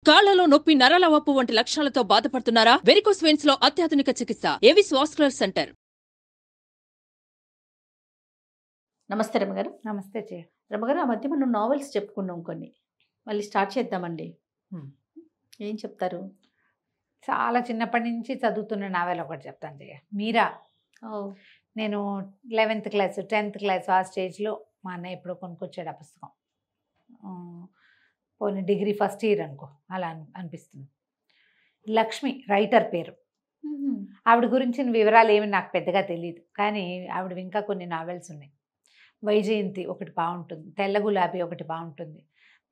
కాళ్లలో నొప్పి, నరాల వాపు వంటి లక్షణాలతో బాధపడుతున్నారా? వెరికోస్ వెయిన్స్ లో అత్యాధునిక చికిత్స ఏవిస్ వాస్కులర్ సెంటర్. నమస్తే రమగారు. నమస్తే జయ. రమగారు, ఆ మధ్య మనం నావెల్స్ చెప్పుకున్నాం కొన్ని, మళ్ళీ స్టార్ట్ చేద్దామండి. ఏం చెప్తారు? చాలా చిన్నప్పటి నుంచి చదువుతున్న నావెల్ ఒకటి చెప్తాను జయ. మీరా. నేను 11th క్లాస్ 10th క్లాస్ ఆ స్టేజ్లో మా అన్నయ్య ఎప్పుడో కొనుక్కొచ్చాడు ఆ పుస్తకం. పోనీ డిగ్రీ ఫస్ట్ ఇయర్ అనుకో, అలా అనిపిస్తుంది. లక్ష్మి రైటర్ పేరు. ఆవిడ గురించిన వివరాలు ఏమి నాకు పెద్దగా తెలియదు, కానీ ఆవిడ ఇంకా కొన్ని నావెల్స్ ఉన్నాయి. వైజయంతి ఒకటి బాగుంటుంది, తెల్ల గులాబీ ఒకటి బాగుంటుంది,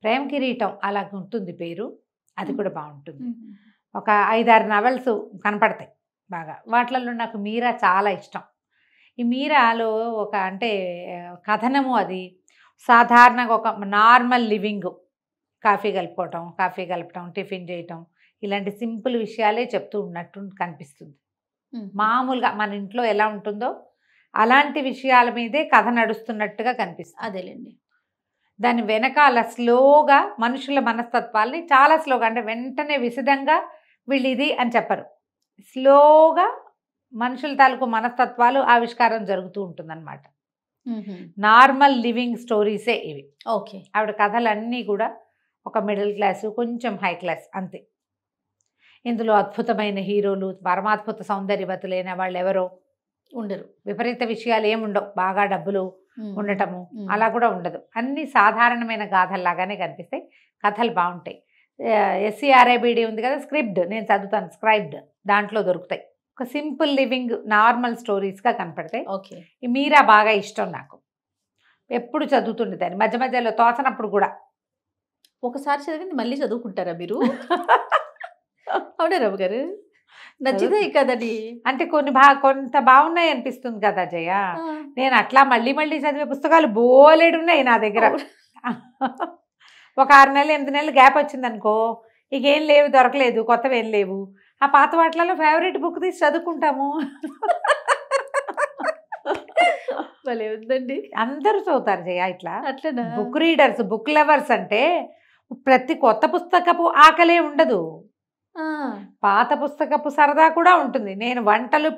ప్రేమ కిరీటం అలా ఉంటుంది పేరు, అది కూడా బాగుంటుంది. ఒక 5-6 నావెల్స్ కనపడతాయి బాగా. వాటిలలో నాకు మీరా చాలా ఇష్టం. ఈ మీరాలో ఒక అంటే కథనము, అది సాధారణంగా ఒక నార్మల్ లివింగ్, కాఫీ కలపటం, టిఫిన్ చేయటం, ఇలాంటి సింపుల్ విషయాలే చెప్తూ ఉన్నట్టు కనిపిస్తుంది. మామూలుగా మన ఇంట్లో ఎలా ఉంటుందో అలాంటి విషయాల మీదే కథ నడుస్తున్నట్టుగా కనిపిస్తుంది. అదేలేండి. దాని వెనకాల స్లోగా మనుషుల మనస్తత్వాల్ని చాలా స్లోగా, అంటే వెంటనే విశదంగా వీళ్ళు ఇది అని చెప్పరు, స్లోగా మనుషుల తాలూకు మనస్తత్వాలు ఆవిష్కారం జరుగుతూ ఉంటుందన్నమాట. నార్మల్ లివింగ్ స్టోరీసే ఇవి. ఓకే. ఆవిడ కథలన్నీ కూడా ఒక మిడిల్ క్లాసు, కొంచెం హై క్లాస్ అంతే. ఇందులో అద్భుతమైన హీరోలు, పరమాద్భుత సౌందర్యవతులైన వాళ్ళు ఎవరో ఉండరు, విపరీత విషయాలు ఏముండవు, బాగా డబ్బులు ఉండటము అలా కూడా ఉండదు. అన్ని సాధారణమైన గాథల్లాగానే కనిపిస్తాయి. కథలు బాగుంటాయి. SCRIBD ఉంది కదా, స్క్రిప్ట్ నేను చదువుతాను, స్క్రైబ్డ్, దాంట్లో దొరుకుతాయి. ఒక సింపుల్ లివింగ్ నార్మల్ స్టోరీస్గా కనపడతాయి. ఓకే. ఈ మీరా బాగా ఇష్టం నాకు, ఎప్పుడు చదువుతుండేదాన్ని, మధ్య మధ్యలో తోచనప్పుడు కూడా. ఒకసారి చదివింది మళ్ళీ చదువుకుంటారా మీరు? అవునా రవి గారు? నచ్చితే కదండి. అంటే కొంత బాగున్నాయి అనిపిస్తుంది కదా జయ. నేను అట్లా మళ్ళీ చదివే పుస్తకాలు బోలెడున్నాయి నా దగ్గర. ఒక 6 నెలలు 8 నెలలు గ్యాప్ వచ్చింది అనుకో, ఇక ఏం లేవు, దొరకలేదు, కొత్తవి ఏం లేవు. ఆ పాత వాటిలలో ఫేవరెట్ బుక్ తీసి చదువుకుంటాము. భలే ఉందండి. అందరూ చదువుతారు జయ ఇట్లా. అట్లనా? బుక్ రీడర్స్, బుక్ లవర్స్ అంటే ప్రతి కొత్త పుస్తకపు ఆకలే ఉండదు, పాత పుస్తకపు సరదా కూడా ఉంటుంది. నేను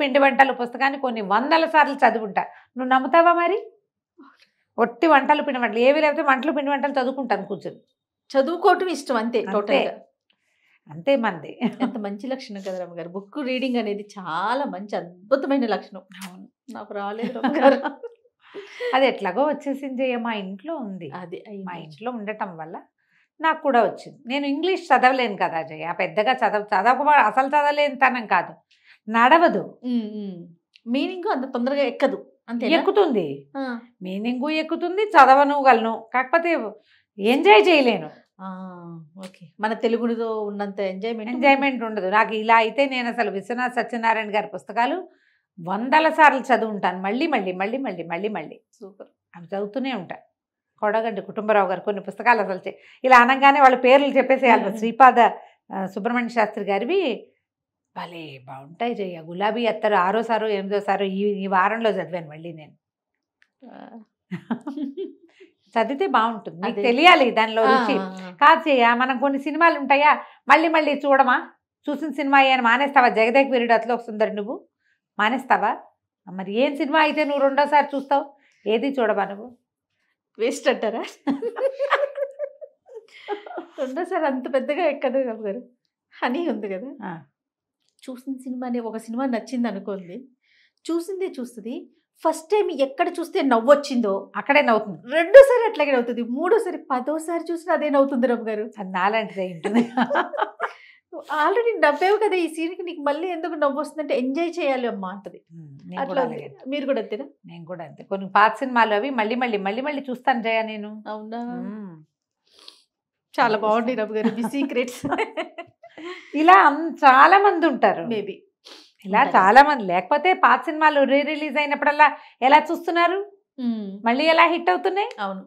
పిండి వంటలు పుస్తకాన్ని కొన్ని 100 సార్లు చదువుకుంటా. నువ్వు నమ్ముతావా మరి? ఒట్టి వంటలు పిండి వంటలు ఏవి లేకపోతే వంటలు పిండి వంటలు చదువుకుంటాను కూర్చొని. చదువుకోవటం ఇష్టం అంతే, టోటల్గా అంతే మంది. ఎంత మంచి లక్షణం కదా రమ్మగారు. బుక్ రీడింగ్ అనేది చాలా మంచి అద్భుతమైన లక్షణం. అవును, నాకు రాలేదు రమ్మగారు. అది ఎట్లాగో వచ్చేసింది, మా ఇంట్లో ఉంది. అది మా ఇంట్లో ఉండటం వల్ల నాకు కూడా వచ్చింది. నేను ఇంగ్లీష్ చదవలేను కదా జయ, పెద్దగా అసలు చదవలేని తనం కాదు, నడవదు. మీనింగ్ అంత తొందరగా ఎక్కదు. అంతే. ఎక్కుతుంది, మీనింగు ఎక్కుతుంది, చదవనుగలను, కాకపోతే ఎంజాయ్ చేయలేను. ఓకే. మన తెలుగులో ఉన్నంత ఎంజాయ్మెంట్ ఉండదు నాకు. ఇలా అయితే నేను అసలు విశ్వనాథ్ సత్యనారాయణ గారి పుస్తకాలు 100 సార్లు చదువుంటాను, మళ్ళీ మళ్ళీ మళ్ళీ మళ్ళీ మళ్ళీ మళ్ళీ. సూపర్. అవి చదువుతూనే ఉంటాను. కొడగంటి కుటుంబరావు గారు కొన్ని పుస్తకాలు అసలు ఇలా అనగానే వాళ్ళ పేర్లు చెప్పేసేయాలి. శ్రీపాద సుబ్రహ్మణ్య శాస్త్రి గారివి భలే బాగుంటాయి జయ. గులాబీ అత్తరు 6వ సారో 8వ సారో ఈ వారంలో చదివాను మళ్ళీ నేను. చదివితే బాగుంటుంది, మీకు తెలియాలి దానిలో రుచి. కాదు చెయ్య, మనం కొన్ని సినిమాలు ఉంటాయా మళ్ళీ మళ్ళీ చూడమా, చూసిన సినిమా అని మానేస్తావా? జగదేక్ వీరుడు అతలో సుందరి నువ్వు మానేస్తావా? మరి ఏం సినిమా అయితే నువ్వు 2వ సారి చూస్తావు? ఏది చూడవా నువ్వు? వేస్ట్ అంటారా? 2వ సారి అంత పెద్దగా ఎక్కదు గారు. హనీ ఉంది కదా, చూసిన సినిమాని, ఒక సినిమా నచ్చింది అనుకోండి, చూస్తుంది. ఫస్ట్ టైం ఎక్కడ చూస్తే నవ్వొచ్చిందో అక్కడే నవ్వుతుంది, 2వ సారి అట్లాగే నవ్వుతుంది, 3వసారి 10వసారి చూసినా అదే నవ్వుతుంది రమ్మ గారు. అది నాలాంటిదే ఉంటుంది. ఆల్రెడీ నవ్వేవు కదా, ఈ సీన్కి నీకు మళ్ళీ ఎందుకు నవ్వు వస్తుందంటే ఎంజాయ్ చేయాలి అమ్మ అంటది. అట్లా మీరు కూడా అంతేనా? నేను కూడా అంతే. కొన్ని పాత సినిమాలు అవి మళ్ళీ మళ్ళీ మళ్ళీ మళ్ళీ చూస్తాను జయ నేను. అవునా? చాలా బాగుంది రమ్మ గారు మీ సీక్రెట్స్. ఇలా చాలా మంది ఉంటారు, మేబీ ఇలా చాలా మంది. లేకపోతే పాత సినిమాలు రిలీజ్ అయినప్పుడల్లా ఎలా చూస్తున్నారు, మళ్ళీ ఎలా హిట్ అవుతున్నాయి. అవును.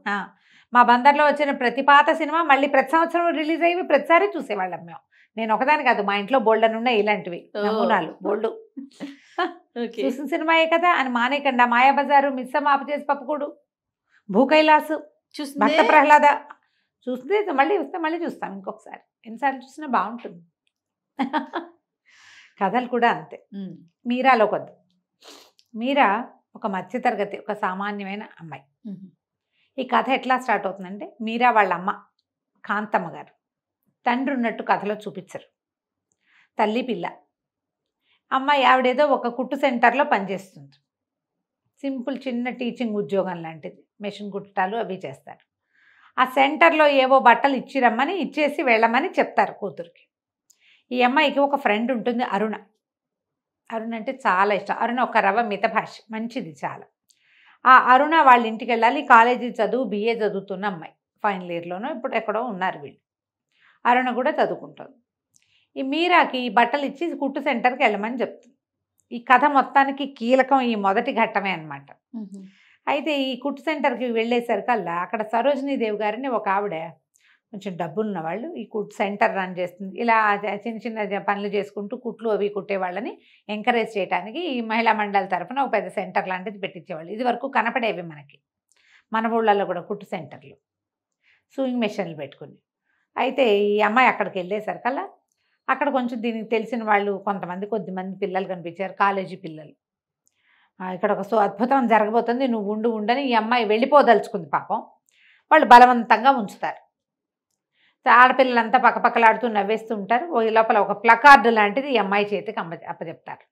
మా బందర్లో వచ్చిన ప్రతి పాత సినిమా మళ్ళీ ప్రతి సంవత్సరం రిలీజ్ అయ్యి ప్రతిసారి చూసేవాళ్ళం మేము. నేను ఒకదాని కాదు, మా ఇంట్లో బోల్డన్ ఉన్నాయి ఇలాంటివి నమూనాలు బోల్డు. చూసిన సినిమాయే కదా అని మానేకండా. మాయాబజారు, మిస్సమ్మ ఆపు చేసి పప్పుకూడు, భూకైలాసు, భక్త ప్రహ్లాద చూస్తే మళ్ళీ వస్తే మళ్ళీ చూస్తాం ఇంకొకసారి, ఎన్నిసార్లు చూసినా బాగుంటుంది. కథలు కూడా అంతే. మీరాలో కొద్ది, మీరా ఒక మధ్యతరగతి, ఒక సామాన్యమైన అమ్మాయి. ఈ కథ ఎట్లా స్టార్ట్ అవుతుందంటే, మీరా వాళ్ళ అమ్మ కాంతమ్మ గారు తండ్రి ఉన్నట్టు కథలో చూపించరు, తల్లి పిల్ల. అమ్మాయి ఆవిడేదో ఒక కుట్టు సెంటర్లో పనిచేస్తుంది, సింపుల్ చిన్న టీచింగ్ ఉద్యోగం లాంటిది, మెషిన్ కుట్టాలు అవి చేస్తారు. ఆ సెంటర్లో ఏవో బట్టలు ఇచ్చిరమ్మని ఇచ్చేసి వెళ్ళమని చెప్తారు కూతురికి. ఈ అమ్మాయికి ఒక ఫ్రెండ్ ఉంటుంది అరుణ. అరుణ అంటే చాలా ఇష్టం. అరుణ ఒక రవ్వ మితభాష, మంచిది చాలా. ఆ అరుణ వాళ్ళ ఇంటికి వెళ్ళాలి. కాలేజీ చదువు, BA చదువుతున్న అమ్మాయి, ఫైనల్ ఇయర్లోనో ఇప్పుడు ఎక్కడో ఉన్నారు వీళ్ళు. అరుణ కూడా చదువుకుంటుంది. ఈ మీరాకి ఈ బట్టలు ఇచ్చి కుట్టు సెంటర్కి వెళ్ళమని చెప్తుంది. ఈ కథ మొత్తానికి కీలకం ఈ మొదటి ఘట్టమే అన్నమాట. అయితే ఈ కుట్టు సెంటర్కి వెళ్ళేసరికల్లా అక్కడ సరోజినీదేవి గారిని ఒక ఆవిడ, కొంచెం డబ్బులున్న వాళ్ళు, ఈ కుట్టు సెంటర్ రన్ చేస్తుంది. ఇలా చిన్న చిన్న పనులు చేసుకుంటూ కుట్లు అవి కుట్టేవాళ్ళని ఎంకరేజ్ చేయడానికి ఈ మహిళా మండలి తరఫున ఒక పెద్ద సెంటర్ లాంటిది పెట్టించేవాళ్ళు. ఇది వరకు కనపడేవి మనకి, మన ఊళ్ళల్లో కూడా కుట్టు సెంటర్లు, సూయింగ్ మెషిన్లు పెట్టుకుని. అయితే ఈ అమ్మాయి అక్కడికి వెళ్ళేసరికల్లా అక్కడ కొంచెం దీనికి తెలిసిన వాళ్ళు కొద్దిమంది పిల్లలు కనిపించారు, కాలేజీ పిల్లలు. ఇక్కడ ఒక అద్భుతం జరగబోతుంది, నువ్వు ఉండని ఈ అమ్మాయి వెళ్ళిపోదలుచుకుంది. పాపం వాళ్ళు బలవంతంగా ఉంచుతారు. ఆడపిల్లలంతా పక్కపక్కలాడుతూ నవ్వేస్తూ ఉంటారు. ఈ లోపల ఒక ప్లకార్డు లాంటిది ఈ అమ్మాయి చేతికి అప్పచెప్తారు,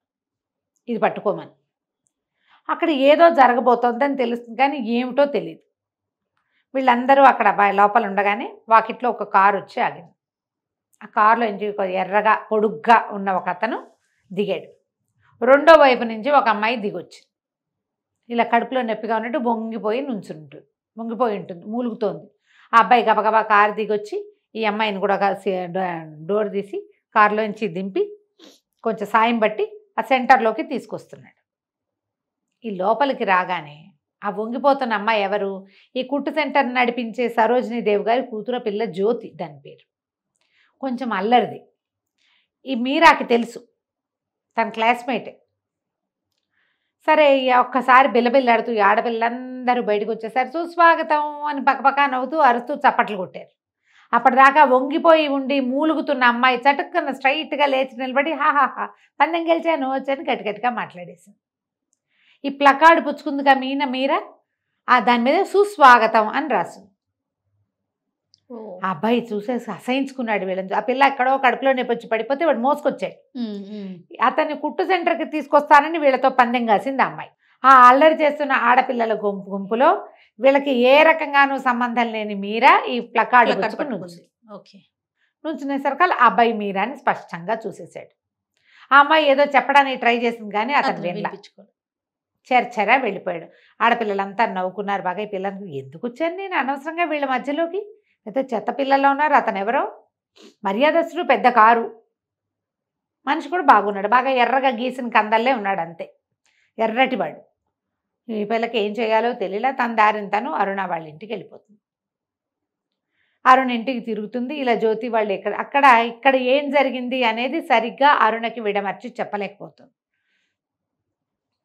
ఇది పట్టుకోమని. అక్కడ ఏదో జరగబోతోందని తెలుస్తుంది కానీ ఏమిటో తెలియదు. వీళ్ళందరూ అక్కడ లోపల ఉండగానే వాకిట్లో ఒక కారు వచ్చి ఆగింది. ఆ కారులో నుంచి ఎర్రగా పొడుగ్గా ఉన్న ఒక అతను దిగాడు. రెండో వైపు నుంచి ఒక అమ్మాయి దిగొచ్చి ఇలా కడుపులో నొప్పిగా ఉన్నట్టు వంగిపోయి ఉంటుంది, మూలుగుతోంది. ఆ అబ్బాయి గబగబా కారు దిగొచ్చి ఈ అమ్మాయిని కూడా డోర్ తీసి కారులోంచి దింపి కొంచెం సాయం బట్టి ఆ సెంటర్లోకి తీసుకొస్తున్నాడు. ఈ లోపలికి రాగానే ఆ వంగిపోతున్న అమ్మాయి ఎవరు? ఈ కుట్టు సెంటర్ నడిపించే సరోజినీదేవి గారి కూతురు పిల్ల జ్యోతి, దాని పేరు. కొంచెం అల్లరిది. ఈ మీరాకి తెలుసు, తన క్లాస్మేటే. సరే ఒక్కసారి బిల్లబిల్లాడుతూ ఈ ఆడపిల్లందరూ బయటకు వచ్చేసారు. సుస్వాగతం అని పక్కపక్క నవ్వుతూ అరుస్తూ చప్పట్లు కొట్టారు. అప్పటిదాకా వంగిపోయి ఉండి మూలుగుతున్న అమ్మాయి చటుక్కున స్ట్రైట్గా లేచి నిలబడి హాహాహా పందెం గెలిచాను వచ్చని గట్టిగట్టిగా మాట్లాడేసింది. ఈ ప్లకార్డు పుచ్చుకుందిగా మీరా, దాని మీద సుస్వాగతం అని రాసింది. ఆ అబ్బాయి చూసేసి అసహించుకున్నాడు వీళ్ళని. ఆ పిల్ల ఎక్కడో కడుపులో నొప్పి పడిపోతే వాడు మోసుకొచ్చాడు. అతన్ని కుట్టు సెంటర్కి తీసుకొస్తానని వీళ్ళతో పందెం కాసింది ఆ అమ్మాయి. ఆ అల్లరి చేస్తున్న ఆడపిల్లల గుంపులో వీళ్ళకి ఏ రకంగానూ సంబంధం లేని మీరా ఈ ప్లకార్డు పుచ్చుకుని నుంచునేసరికి ఆ అబ్బాయి మీరాని స్పష్టంగా చూసేశాడు. ఆ అమ్మాయి ఏదో చెప్పడానికి ట్రై చేసింది కానీ అతను వినిపించుకోడు, చెరచెరా వెళ్ళిపోయాడు. ఆడపిల్లలంతా నవ్వుకున్నారు బాగా. ఈ పిల్లలకు ఎందుకు వచ్చాను నేను అనవసరంగా వీళ్ళ మధ్యలోకి, అయితే చెత్త పిల్లల్లో ఉన్నారు. అతను ఎవరో మర్యాదస్తుడు, పెద్ద కారు మనిషి కూడా బాగున్నాడు, బాగా ఎర్రగా గీసిన కందల్లే ఉన్నాడు, అంతే ఎర్రటివాడు. ఈ పిల్లకి ఏం చేయాలో తెలియలా. తన దారిని తను అరుణ వాళ్ళ ఇంటికి వెళ్ళిపోతుంది. అరుణ ఇంటికి తిరుగుతుంది. ఇలా జ్యోతి వాళ్ళు ఇక్కడ ఏం జరిగింది అనేది సరిగ్గా అరుణకి విడమర్చి చెప్పలేకపోతుంది.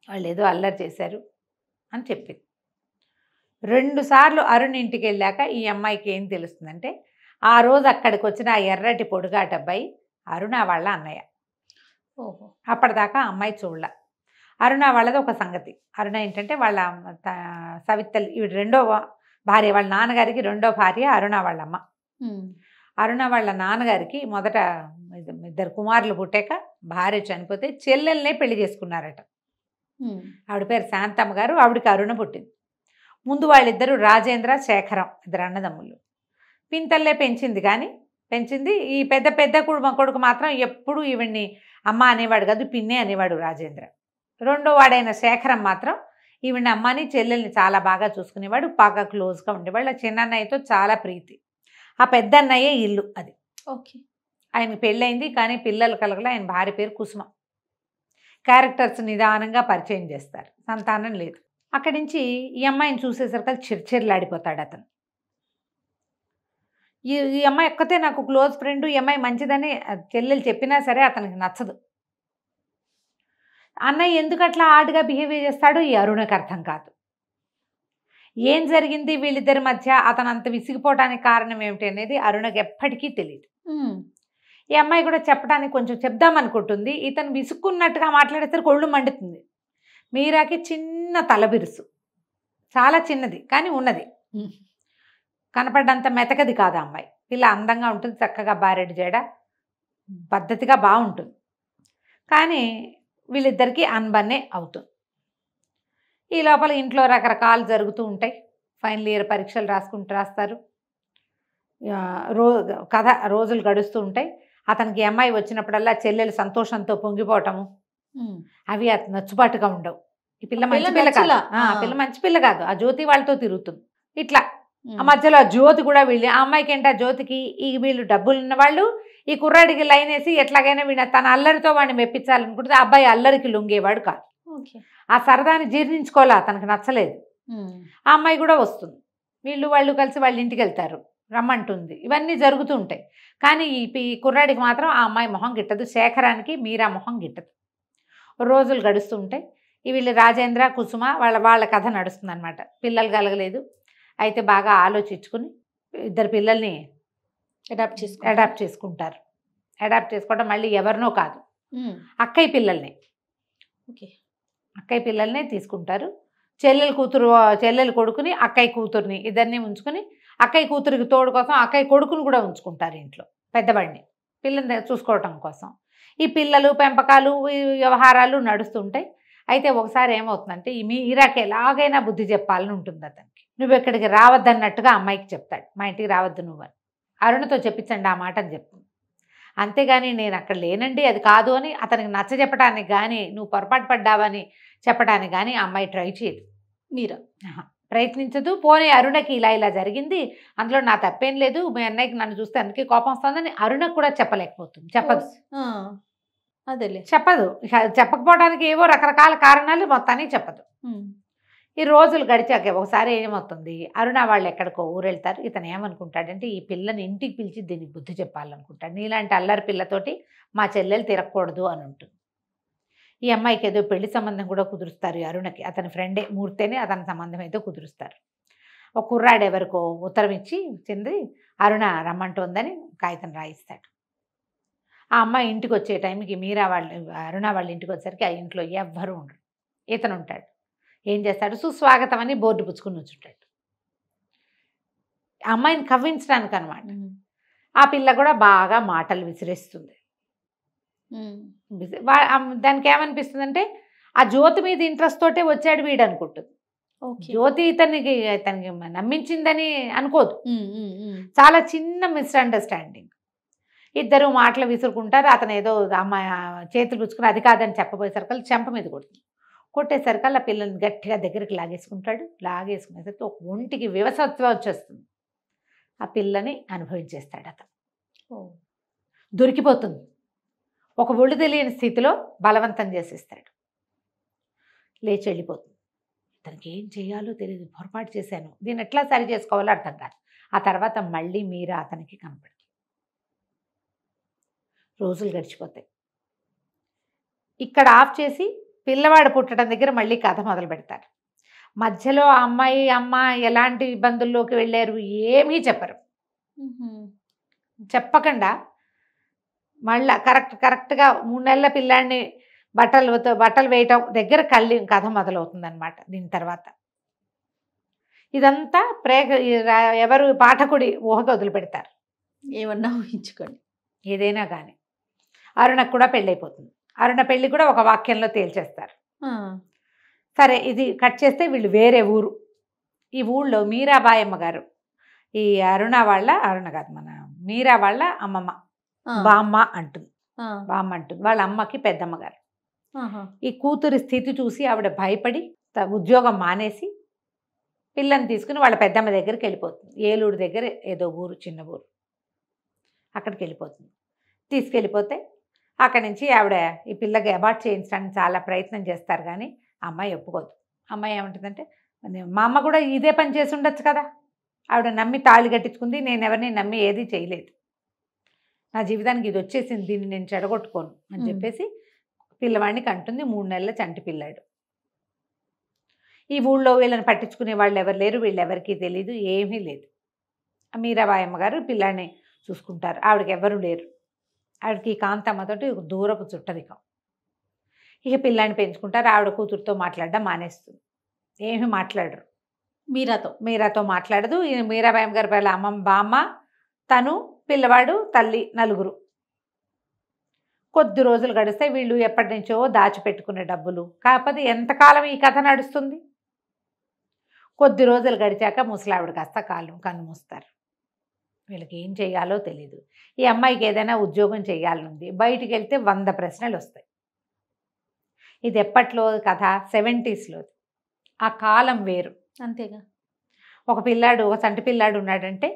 వాళ్ళు ఏదో అల్లరి చేశారు అని చెప్పింది. 2 సార్లు అరుణ్ ఇంటికి వెళ్ళాక ఈ అమ్మాయికి ఏం తెలుస్తుందంటే, ఆ రోజు అక్కడికి వచ్చిన ఆ ఎర్రటి పొడుగాట అబ్బాయి అరుణ వాళ్ళ అన్నయ్య. అప్పటిదాకా అమ్మాయి చూడలే. అరుణ వాళ్ళది ఒక సంగతి. అరుణ ఏంటంటే వాళ్ళ సవితల్లి, ఇవి రెండో భార్య, వాళ్ళ నాన్నగారికి రెండో భార్య అరుణ వాళ్ళమ్మ. అరుణ వాళ్ళ నాన్నగారికి మొదట 2 కుమారులు పుట్టాక భార్య చనిపోతే చెల్లెల్నే పెళ్లి చేసుకున్నారట. ఆవిడ పేరు శాంతమ్మ గారు, ఆవిడకి అరుణ పుట్టింది. ముందు వాళ్ళిద్దరూ రాజేంద్ర, శేఖరం, 2 అన్నదమ్ములు. పింతల్లే పెంచింది. ఈ పెద్ద కొడుకు మాత్రం ఎప్పుడు ఈవిడ్ని అమ్మ అనేవాడు కాదు, పిన్నే అనేవాడు రాజేంద్ర. రెండో వాడైన శేఖరం మాత్రం ఈవిడ్ని అమ్మని చెల్లెల్ని చాలా బాగా చూసుకునేవాడు, బాగా క్లోజ్గా ఉండేవాళ్ళు. ఆ చిన్నన్నయ్యతో చాలా ప్రీతి. ఆ పెద్ద అన్నయ్యే ఇల్లు అది. ఆయనకి పెళ్ళయింది కానీ పిల్లలు కలగల. ఆయన భార్య పేరు కుసుమ. క్యారెక్టర్స్ నిదానంగా పరిచయం చేస్తారు, సంతానం లేదు. అక్కడి నుంచి ఈ అమ్మాయిని చూసేసరికి చిర్చిర్లాడిపోతాడు అతను. ఈ అమ్మాయి ఒక్కతే నాకు క్లోజ్ ఫ్రెండ్, ఈ అమ్మాయి మంచిదని చెల్లెలు చెప్పినా సరే అతనికి నచ్చదు. అన్నయ్య ఎందుకు అట్లా ఆడుగా బిహేవ్ చేస్తాడో ఈ అరుణకి అర్థం కాదు. ఏం జరిగింది వీళ్ళిద్దరి మధ్య, అతను అంత విసిగిపోవడానికి కారణం ఏమిటి అనేది అరుణకి ఎప్పటికీ తెలియదు. ఈ అమ్మాయి కూడా చెప్పడానికి కొంచెం చెప్దామనుకుంటుంది. ఇతను విసుక్కున్నట్టుగా మాట్లాడేసరికి ఒళ్ళు మండుతుంది. మీరాకి చిన్న తలబిరుసు, చాలా చిన్నది కానీ ఉన్నది, కనపడ్డంత మెతకది కాదు అమ్మాయి. పిల్ల అందంగా ఉంటుంది, చక్కగా బారెడు జడ, పద్ధతిగా బాగుంటుంది. కానీ వీళ్ళిద్దరికీ అన్బన్నే అవుతుంది. ఈ లోపల ఇంట్లో రకరకాలు జరుగుతూ ఉంటాయి. ఫైనల్ ఇయర్ పరీక్షలు రాస్తారు. రోజులు గడుస్తూ ఉంటాయి. అతనికి అమ్మాయి వచ్చినప్పుడల్లా చెల్లెలు సంతోషంతో పొంగిపోవటము అవి అతను నచ్చుబాటుగా ఉండవు. ఈ పిల్ల మంచి పిల్ల కాదు, పిల్ల మంచి పిల్ల కాదు, ఆ జ్యోతి వాళ్ళతో తిరుగుతుంది. ఇట్లా ఆ మధ్యలో ఆ జ్యోతి కూడా వీళ్ళు, ఆ అమ్మాయికి ఏంటి, ఆ జ్యోతికి ఈ వీళ్ళు డబ్బులు ఉన్నవాళ్ళు, ఈ కుర్రాడికి లైన్ వేసి ఎట్లాగైనా వీళ్ళ తన అల్లరితో వాడిని మెప్పించాలనుకుంటే ఆ అబ్బాయి అల్లరికి లొంగేవాడు కాదు. ఆ సరదాని జీర్ణించుకోవాలా, తనకు నచ్చలేదు. ఆ అమ్మాయి కూడా వస్తుంది, వాళ్ళు కలిసి వాళ్ళ ఇంటికి వెళ్తారు, రమ్మంటుంది, ఇవన్నీ జరుగుతూ ఉంటాయి. కానీ ఈ కుర్రాడికి మాత్రం ఆ అమ్మాయి మొహం గిట్టదు, శేఖరానికి మీరా మొహం గిట్టదు. రోజులు గడుస్తూ ఉంటాయి. వీళ్ళు రాజేంద్ర కుసుమ వాళ్ళ కథ నడుస్తుంది అనమాట. పిల్లలు కలగలేదు, అయితే బాగా ఆలోచించుకుని ఇద్దరు పిల్లల్ని అడాప్ట్ చేసుకుంటారు. అడాప్ట్ చేసుకోవడం మళ్ళీ ఎవరినో కాదు, అక్కయ్య పిల్లల్నే తీసుకుంటారు. చెల్లెలు కొడుకుని అక్కయ్య కూతుర్ని ఇద్దరిని ఉంచుకుని, అక్కయ్య కూతురికి తోడు కోసం అక్కయ్య కొడుకుని కూడా ఉంచుకుంటారు ఇంట్లో, పెద్దవాడిని పిల్లల్ని చూసుకోవటం కోసం. ఈ పిల్లలు పెంపకాలు వ్యవహారాలు నడుస్తుంటాయి. అయితే ఒకసారి ఏమవుతుందంటే ఈ మీరాకి ఎలాగైనా బుద్ధి చెప్పాలని ఉంటుంది అతనికి. నువ్వు ఇక్కడికి రావద్దన్నట్టుగా అమ్మాయికి చెప్తాడు, మా ఇంటికి రావద్దు నువ్వు అని. అరుణతో చెప్పించండి ఆ మాట అని చెప్తుంది. అంతేగాని నేను అక్కడ లేనండి అది కాదు అని అతనికి నచ్చ చెప్పడానికి కానీ, నువ్వు పొరపాటు పడ్డావని చెప్పడానికి కానీ ఆ అమ్మాయి ట్రై చేయదు. మీరా ప్రయత్నించదు. పోనీ అరుణకి ఇలా జరిగింది, అందులో నా తప్పేం లేదు, మీ అన్నయ్యకి నన్ను చూస్తే అందుకే కోపం వస్తుందని అరుణకు కూడా చెప్పలేకపోతుంది, చెప్పదు. చెప్పకపోవడానికి ఏవో రకరకాల కారణాలు మొత్తానికి చెప్పదు. ఈ రోజులు గడిచాక ఒకసారి ఏమవుతుంది, అరుణ వాళ్ళు ఎక్కడికో ఊరు వెళ్తారు. ఇతను ఏమనుకుంటాడంటే ఈ పిల్లని ఇంటికి పిలిచి దీనికి బుద్ధి చెప్పాలనుకుంటాడు. నీలాంటి అల్లరి పిల్లతోటి మా చెల్లెలు తిరగకూడదు అని ఉంటుంది. ఈ అమ్మాయికి ఏదో పెళ్లి సంబంధం కూడా కుదురుస్తారు అరుణకి, అతని ఫ్రెండే మూర్తేనే అతని సంబంధం ఏదో కుదురుస్తారు. ఒక కుర్రాడు ఎవరికో ఉత్తరం ఇచ్చి చెంది అరుణ రమ్మంటుందని కాగితం రాయిస్తాడు. ఆ అమ్మాయి ఇంటికి వచ్చే టైంకి అరుణ వాళ్ళ ఇంటికి వచ్చేసరికి ఆ ఇంట్లో ఎవ్వరూ ఉండరు. ఇతను ఉంటాడు. ఏం చేస్తాడు, సుస్వాగతం అని బోర్డు పుచ్చుకుని వచ్చుంటాడు. ఆ అమ్మాయిని కవ్వించడానికి అనమాట. ఆ పిల్ల కూడా బాగా మాటలు విసిరేస్తుంది. దానికి ఏమనిపిస్తుంది అంటే ఆ జ్యోతి మీద ఇంట్రెస్ట్ తోటే వచ్చాడు వీడు అనుకుంటుంది. జ్యోతి ఇతనికి నమ్మించిందని అనుకోదు. చాలా చిన్న మిస్అండర్స్టాండింగ్. ఇద్దరు మాటలు విసురుకుంటారు. అతను ఏదో అమ్మాయి చేతులు పుచ్చుకుని అది కాదని చెప్పబోయేసరికి చెంప మీద కొట్టేసరికి ఆ పిల్లల్ని గట్టిగా దగ్గరికి లాగేసుకునేసరికి ఒక ఒంటికి వివసత్వం వచ్చేస్తుంది. ఆ పిల్లని అనుభవించేస్తాడు అతను. దొరికిపోతుంది. ఒక ఒళ్ళు తెలియని స్థితిలో బలవంతం చేసేస్తాడు. లేచి వెళ్ళిపోతుంది. ఇతనికి ఏం చేయాలో తెలియదు, పొరపాటు చేశాను, దీన్ని ఎట్లా సరి చేసుకోవాలో అర్థం కాదు. ఆ తర్వాత మళ్ళీ మీరా అతనికి కనపడుతుంది. రోజులు గడిచిపోతాయి. ఇక్కడ ఆఫ్ చేసి పిల్లవాడు పుట్టడం దగ్గర మళ్ళీ కథ మొదలు పెడతారు. మధ్యలో అమ్మ ఎలాంటి ఇబ్బందుల్లోకి వెళ్ళారు ఏమీ చెప్పరు. చెప్పకుండా మళ్ళీ కరెక్ట్గా 3 నెలల పిల్లాడిని బట్టలు వేయటం దగ్గర కథ మొదలవుతుంది అనమాట. దీని తర్వాత ఇదంతా ఎవరు పాఠకుడి ఊహకు వదిలిపెడతారు. ఏమన్నా ఊహించుకోండి, ఏదైనా కానీ. అరుణకు కూడా పెళ్ళైపోతుంది. అరుణ పెళ్ళి కూడా ఒక వాక్యంలో తేల్చేస్తారు. సరే, ఇది కట్ చేస్తే వీళ్ళు వేరే ఊరు. ఈ ఊళ్ళో మీరాబాయమ్మ గారు, ఈ అరుణ కాదు మన మీరా వాళ్ళ అమ్మమ్మ బామ్మ అంటుంది. వాళ్ళ అమ్మకి పెద్దమ్మగారు. ఈ కూతురి స్థితి చూసి ఆవిడ భయపడి ఉద్యోగం మానేసి పిల్లని తీసుకుని వాళ్ళ పెద్దమ్మ దగ్గరికి వెళ్ళిపోతుంది. ఏలూరు దగ్గర ఏదో ఊరు, చిన్న ఊరు, అక్కడికి వెళ్ళిపోతుంది. తీసుకెళ్ళిపోతే అక్కడి నుంచి ఆవిడ ఈ పిల్లకి అబార్ట్ చేయించడానికి చాలా ప్రయత్నం చేస్తారు. కానీ అమ్మాయి ఒప్పుకోదు. అమ్మాయి ఏమంటుందంటే, మా అమ్మ కూడా ఇదే పని చేసి ఉండొచ్చు కదా, ఆవిడ నమ్మి తాళి కట్టించుకుంది, నేను ఎవరిని నమ్మి ఏదీ చేయలేదు, నా జీవితానికి ఇది వచ్చేసింది, దీన్ని నేను చెడగొట్టుకోను అని చెప్పేసి పిల్లవాడిని కంటుంది. 3 నెలల చంటి పిల్లాడు. ఈ ఊళ్ళో వీళ్ళని పట్టించుకునే వాళ్ళు ఎవరు లేరు, వీళ్ళెవరికీ తెలీదు, ఏమీ లేదు. మీరాబాయి అమ్మగారు పిల్లాడిని చూసుకుంటారు. ఆవిడకి ఎవరు లేరు. ఆవిడకి కాంతమ్మతోటి ఒక దూరపు చుట్టరికం. ఇక పిల్లాడిని పెంచుకుంటారు. ఆవిడ కూతురుతో మాట్లాడడం మానేస్తుంది, ఏమీ మాట్లాడరు. మీరాతో మాట్లాడదు. మీరాబాయి అమ్మగారి పిల్ల అమ్మమ్మ బామ్మ, తను, పిల్లవాడు, తల్లి, నలుగురు. కొద్ది రోజులు గడిస్తే వీళ్ళు ఎప్పటి నుంచో దాచిపెట్టుకునే డబ్బులు. కాకపోతే ఎంతకాలం ఈ కథ నడుస్తుంది? కొద్ది రోజులు గడిచాక ముసలావిడ కాస్త కన్ను మూస్తారు. వీళ్ళకి ఏం చేయాలో తెలీదు. ఈ అమ్మాయికి ఏదైనా ఉద్యోగం చేయాలనుంది. బయటికి వెళ్తే 100 ప్రశ్నలు వస్తాయి. ఇది ఎప్పట్లో కథ? 70sలో. ఆ కాలం వేరు. అంతేగా. ఒక పిల్లాడు, ఒక చంటి పిల్లాడు ఉన్నాడంటే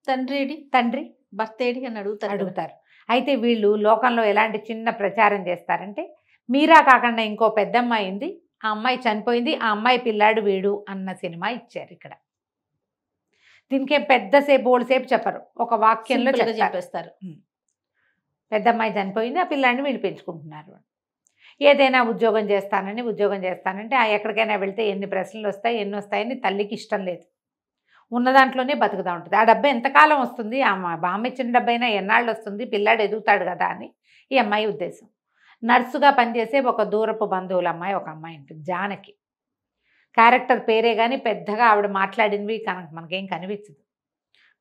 తండ్రి భర్త ఏడి అని అడుగుతారు. అయితే వీళ్ళు లోకంలో ఎలాంటి చిన్న ప్రచారం చేస్తారంటే, మీరా కాకుండా ఇంకో పెద్దమ్మాయి ఉంది, ఆ అమ్మాయి చనిపోయింది, ఆ అమ్మాయి పిల్లాడు వీడు అన్న సినిమా ఇచ్చారు ఇక్కడ. దీనికేం పెద్దసేపు ఓడిసేపు చెప్పరు, ఒక వాక్యంలో చెప్పేస్తారు. పెద్దమ్మాయి చనిపోయింది, ఆ పిల్లాడిని వీళ్ళు పెంచుకుంటున్నారు. ఏదైనా ఉద్యోగం చేస్తానంటే ఎక్కడికైనా వెళ్తే ఎన్ని ప్రశ్నలు వస్తాయి, ఎన్ని వస్తాయని తల్లికి ఇష్టం లేదు. ఉన్న దాంట్లోనే బతుకుతూ ఉంటుంది. ఆ డబ్బు ఎంతకాలం వస్తుంది, ఆ బామ్మ ఇచ్చిన డబ్బు అయినా ఎన్నాళ్ళు వస్తుంది, పిల్లాడు ఎదుగుతాడు కదా అని ఈ అమ్మాయి ఉద్దేశం. నర్సుగా పనిచేసే ఒక దూరపు బంధువుల అమ్మాయి ఒక అమ్మాయి ఉంటుంది, జానకి. క్యారెక్టర్ పేరే కానీ పెద్దగా ఆవిడ మాట్లాడినవి మనకేం కనిపించదు,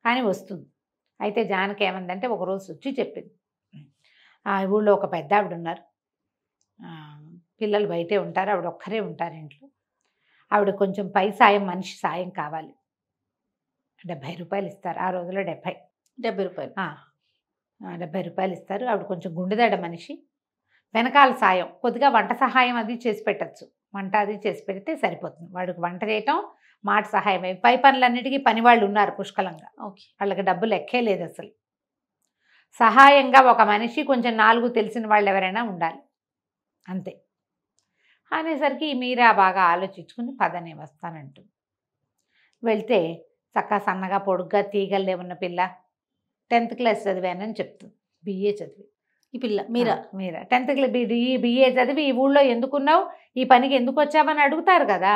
కానీ వస్తుంది. అయితే జానకి ఏమందంటే ఒకరోజు వచ్చి చెప్పింది, ఊళ్ళో ఒక పెద్ద ఆవిడ ఉన్నారు, పిల్లలు బయటే ఉంటారు, ఆవిడ ఒక్కరే ఉంటారు ఇంట్లో. ఆవిడ కొంచెం పై సాయం, మనిషి సాయం కావాలి. 70 రూపాయలు ఇస్తారు ఆ రోజులో. 70 రూపాయలు 70 రూపాయలు ఇస్తారు. ఆవిడ కొంచెం గుండెదడ మనిషి. వెనకాల సాయం కొద్దిగా వంట సహాయం అది చేసి పెట్టచ్చు, వంట అది చేసి పెడితే సరిపోతుంది. వాడికి వంట చేయటం, మాట సహాయం, పై పనులన్నిటికీ పని వాళ్ళు ఉన్నారు పుష్కలంగా. వాళ్ళకి డబ్బులు ఎక్కే లేదు అసలు. సహాయంగా ఒక మనిషి, కొంచెం 4 తెలిసిన వాళ్ళు ఎవరైనా ఉండాలి, అంతే. అనేసరికి మీరా బాగా ఆలోచించుకుని పదనే వస్తానంటుంది. వెళ్తే చక్కగా సన్నగా పొడుగ్గా తీగల్లే ఉన్న పిల్ల, 10th క్లాస్ చదివానని చెప్తుంది. BA చదివి ఈ పిల్ల మీరా 10th క్లాస్ BA చదివి ఈ ఊళ్ళో ఎందుకున్నావు, ఈ పనికి ఎందుకు వచ్చావని అడుగుతారు కదా.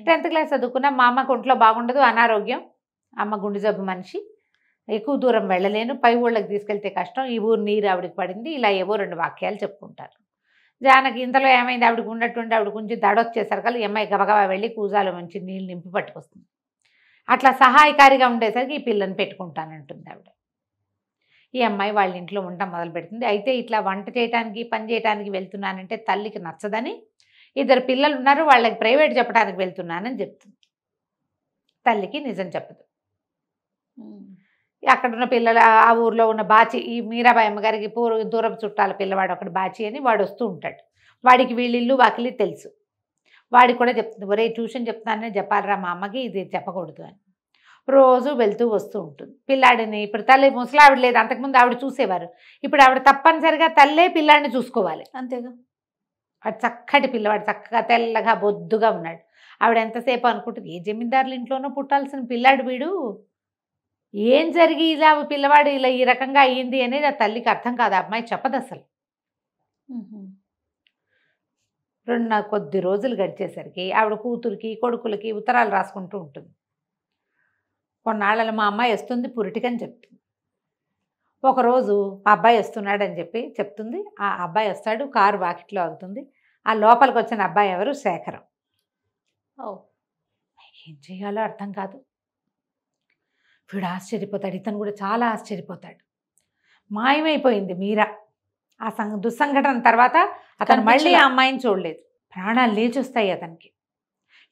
10th క్లాస్ చదువుకున్నా, మా అమ్మకు ఒంట్లో బాగుండదు, అనారోగ్యం, అమ్మ గుండె జబ్బు మనిషి, ఎక్కువ దూరం వెళ్ళలేను, పై ఊళ్ళకి తీసుకెళ్తే కష్టం, ఈ ఊరు నీరు ఆవిడకి పడింది, ఇలా ఏవో 2 వాక్యాలు చెప్పుకుంటారు. జానకి ఇంతలో ఏమైంది, ఆవిడకి ఉన్నట్టుండి ఆవిడ కొంచెం దడొచ్చేసరికి ఈ అమ్మాయి గబగబా వెళ్ళి కూజాలో మంచి నీళ్ళు నింపి పట్టుకొస్తుంది. అట్లా సహాయకారిగా ఉండేసరికి ఈ పిల్లని పెట్టుకుంటానంటుంది ఆవిడ. ఈ అమ్మాయి వాళ్ళ ఇంట్లో ఉండటం మొదలు పెడుతుంది. అయితే ఇట్లా వంట చేయడానికి, పని చేయడానికి వెళ్తున్నానంటే తల్లికి నచ్చదని, 2 పిల్లలు ఉన్నారు, వాళ్ళకి ప్రైవేట్ చెప్పడానికి వెళ్తున్నానని చెప్తుంది. తల్లికి నిజం చెప్పదు. అక్కడున్న పిల్లలు, ఆ ఊర్లో ఉన్న బాచి, ఈ మీరాబాయి అమ్మగారికి దూరపు చుట్టాల పిల్లవాడు ఒకటి బాచి అని, వాడు వస్తూ ఉంటాడు. వాడికి వీళ్ళిల్లు వాకిలి తెలుసు. వాడికి కూడా చెప్తుంది, ఒరే ట్యూషన్ చెప్తానని చెప్పాలరా మా అమ్మకి, ఇది చెప్పకూడదు అని. రోజు వెళ్తూ వస్తూ ఉంటుంది. పిల్లాడిని ఇప్పుడు తల్లి ముసలావిడ లేదు, అంతకుముందు ఆవిడ చూసేవారు, ఇప్పుడు ఆవిడ తప్పనిసరిగా తల్లే పిల్లాడిని చూసుకోవాలి. అంతేగా. వాడు చక్కటి పిల్లవాడు, చక్కగా తెల్లగా బొద్దుగా ఉన్నాడు. ఆవిడ ఎంతసేపు అనుకుంటుంది, ఏ జమీందారుల ఇంట్లోనో పుట్టాల్సిన పిల్లాడు వీడు, ఏం జరిగి ఇలా పిల్లవాడు ఇలా ఈ రకంగా అయ్యింది అనేది ఆ తల్లికి అర్థం కాదు. ఆ అమ్మాయి చెప్పదు అసలు. కొద్ది రోజులు గడిచేసరికి ఆవిడ కూతురికి, కొడుకులకి ఉత్తరాలు రాసుకుంటూ ఉంటుంది. కొన్నాళ్ళలో మా అమ్మాయి వస్తుంది పురిటికని చెప్తుంది. ఒకరోజు మా అబ్బాయి వస్తున్నాడని చెప్తుంది. ఆ అబ్బాయి వస్తాడు, కారు వాకిట్లో ఆగుతుంది. ఆ లోపలికి వచ్చిన అబ్బాయి ఎవరు? శేఖరం. ఏం చేయాలో అర్థం కాదు. వీడు ఆశ్చర్యపోతాడు, ఇతను కూడా చాలా ఆశ్చర్యపోతాడు. మాయమైపోయింది మీరా. ఆ దుస్సంఘటన తర్వాత అతను మళ్ళీ ఆ అమ్మాయిని చూడలేదు. ప్రాణాలు లేచొస్తాయి అతనికి.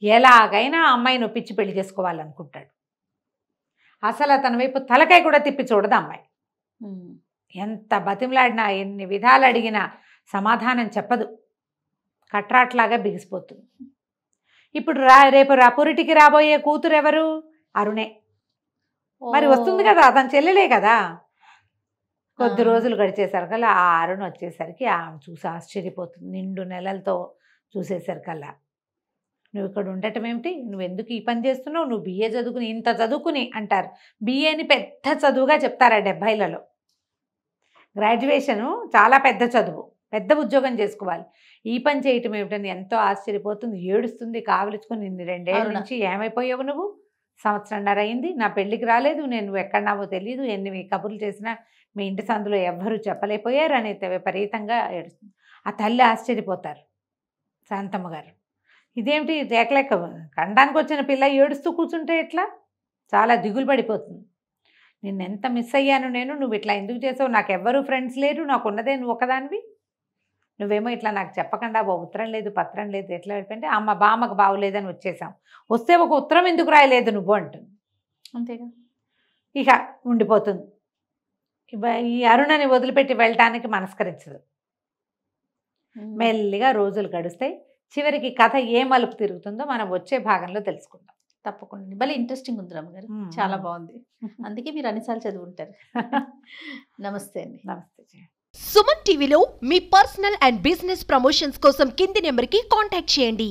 ఎలాగైనా ఆ అమ్మాయిని ఒప్పించి పెళ్లి చేసుకోవాలనుకుంటాడు. అసలు అతని వైపు తలకాయ కూడా తిప్పి చూడదు అమ్మాయి. ఎంత బతిమలాడినా, ఎన్ని విధాలు అడిగినా సమాధానం చెప్పదు. కట్రాట్లాగా బిగిసిపోతుంది. ఇప్పుడు రేపు పురిటికి రాబోయే కూతురు ఎవరు? అరుణే. మరి వస్తుంది కదా, అతని చెల్లెలే కదా. కొద్ది రోజులు గడిచేసరికల్లా ఆ అరుణ్ వచ్చేసరికి ఆమె చూసి ఆశ్చర్యపోతుంది. 2 నెలలతో చూసేసరికల్లా, నువ్వు ఇక్కడ ఉండటం ఏమిటి, నువ్వు ఎందుకు ఈ పని చేస్తున్నావు, నువ్వు BA చదువుకుని, ఇంత చదువుకుని అంటారు. BAని పెద్ద చదువుగా చెప్తారు ఆ 70లలో. గ్రాడ్యుయేషను చాలా పెద్ద చదువు, పెద్ద ఉద్యోగం చేసుకోవాలి. ఈ పని చేయటం ఏమిటని ఎంతో ఆశ్చర్యపోతుంది, ఏడుస్తుంది, కావలించుకొని నిన్ను 2 ఏళ్ళ నుంచి ఏమైపోయావు నువ్వు, సంవత్సరంన్నర అయింది, నా పెళ్ళికి రాలేదు, నేను ఎక్కడున్నావో తెలియదు, ఎన్ని కబుర్లు చేసినా మీ ఇంటి సందులో ఎవ్వరూ చెప్పలేకపోయారు అని విపరీతంగా ఏడుస్తుంది. ఆ తల్లి ఆశ్చర్యపోతారు, శాంతమ్మ గారు, ఇదేమిటి లేకలేక కండానికి వచ్చిన పిల్ల ఏడుస్తూ కూర్చుంటే ఎట్లా, చాలా దిగులు పడిపోతుంది. నిన్ను ఎంత మిస్ అయ్యాను నేను, నువ్వు ఇట్లా ఎందుకు చేసావు, నాకు ఎవ్వరూ ఫ్రెండ్స్ లేరు, నాకు ఉన్నదే నువ్వు ఒకదానివి, నువ్వేమో ఇట్లా నాకు చెప్పకుండా ఓ ఉత్తరం లేదు పత్రం లేదు, ఎట్లా వెళ్ళిపోయింటే అమ్మ బామ్మకు బాగోలేదని వచ్చేసాం, వస్తే ఒక ఉత్తరం ఎందుకు రాయలేదు నువ్వు అంటుంది. అంతేగా, ఇక ఉండిపోతుంది. ఈ అరుణని వదిలిపెట్టి వెళ్ళటానికి మనస్కరించదు. మెల్లిగా రోజులు గడుస్తాయి. చివరికి కథ ఏ మలుపు తిరుగుతుందో మనం వచ్చే భాగంలో తెలుసుకుందాం. తప్పకుండా. భలే ఇంట్రెస్టింగ్ ఉంది రమ్మగారు, చాలా బాగుంది. అందుకే మీరు అన్నిసార్లు చదువుంటారు. నమస్తే అండి. నమస్తే. సుమన్ టీవీలో మీ పర్సనల్ అండ్ బిజినెస్ ప్రమోషన్స్ కోసం కింది నెంబర్కి కాంటాక్ట్ చేయండి.